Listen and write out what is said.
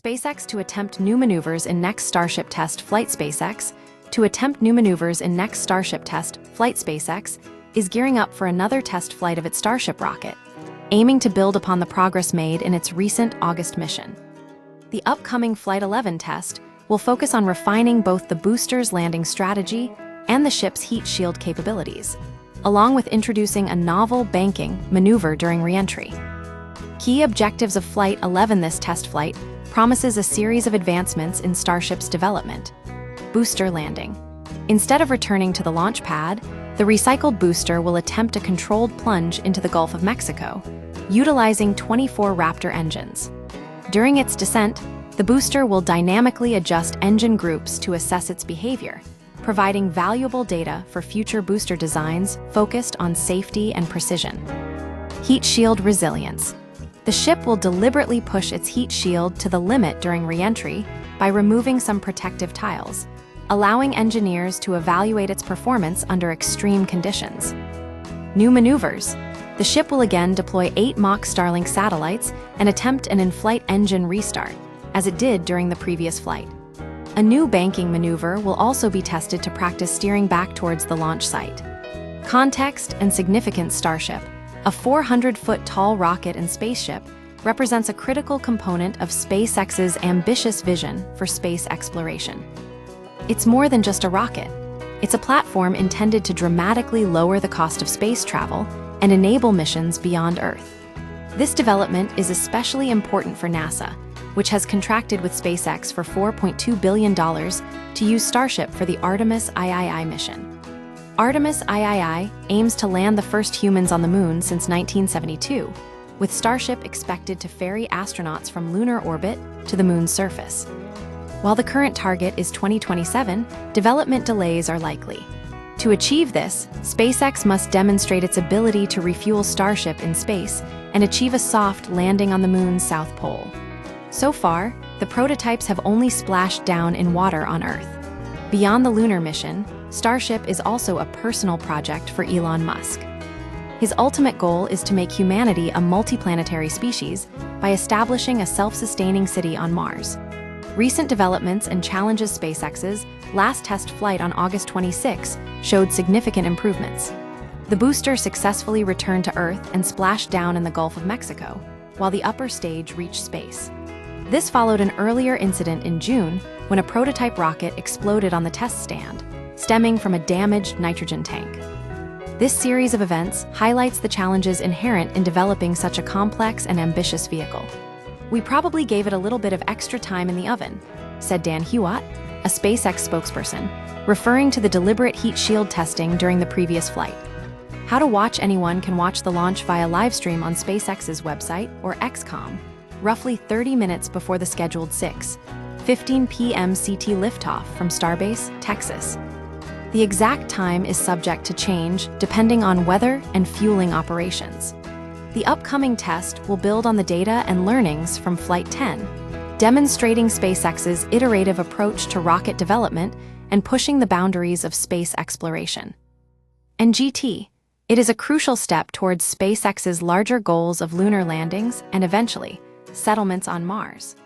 SpaceX to attempt new maneuvers in next Starship test flight. SpaceX to attempt new maneuvers in next Starship test flight. SpaceX is gearing up for another test flight of its Starship rocket, aiming to build upon the progress made in its recent August mission. The upcoming Flight 11 test will focus on refining both the booster's landing strategy and the ship's heat shield capabilities, along with introducing a novel banking maneuver during re-entry. Key objectives of Flight 11. This test flight promises a series of advancements in Starship's development. Booster landing. Instead of returning to the launch pad, the recycled booster will attempt a controlled plunge into the Gulf of Mexico, utilizing 24 Raptor engines. During its descent, the booster will dynamically adjust engine groups to assess its behavior, providing valuable data for future booster designs focused on safety and precision. Heat shield resilience. The ship will deliberately push its heat shield to the limit during re-entry by removing some protective tiles, allowing engineers to evaluate its performance under extreme conditions. New maneuvers. The ship will again deploy 8 mock Starlink satellites and attempt an in-flight engine restart, as it did during the previous flight. A new banking maneuver will also be tested to practice steering back towards the launch site. Context and significance. Starship, a 400-foot tall rocket and spaceship, represents a critical component of SpaceX's ambitious vision for space exploration. It's more than just a rocket. It's a platform intended to dramatically lower the cost of space travel and enable missions beyond Earth. This development is especially important for NASA, which has contracted with SpaceX for $4.2 billion to use Starship for the Artemis II mission. Artemis II aims to land the first humans on the Moon since 1972, with Starship expected to ferry astronauts from lunar orbit to the Moon's surface. While the current target is 2027, development delays are likely. To achieve this, SpaceX must demonstrate its ability to refuel Starship in space and achieve a soft landing on the Moon's south pole. So far, the prototypes have only splashed down in water on Earth. Beyond the lunar mission, Starship is also a personal project for Elon Musk. His ultimate goal is to make humanity a multiplanetary species by establishing a self-sustaining city on Mars. Recent developments and challenges. SpaceX's last test flight on August 26 showed significant improvements. The booster successfully returned to Earth and splashed down in the Gulf of Mexico, while the upper stage reached space. This followed an earlier incident in June when a prototype rocket exploded on the test stand, stemming from a damaged nitrogen tank. This series of events highlights the challenges inherent in developing such a complex and ambitious vehicle. "We probably gave it a little bit of extra time in the oven," said Dan Hewitt, a SpaceX spokesperson, referring to the deliberate heat shield testing during the previous flight. How to watch. Anyone can watch the launch via livestream on SpaceX's website or XCOM, roughly 30 minutes before the scheduled 6:15 p.m. CT liftoff from Starbase, Texas. The exact time is subject to change depending on weather and fueling operations. The upcoming test will build on the data and learnings from Flight 10, demonstrating SpaceX's iterative approach to rocket development and pushing the boundaries of space exploration. And GT, it is a crucial step towards SpaceX's larger goals of lunar landings and eventually settlements on Mars.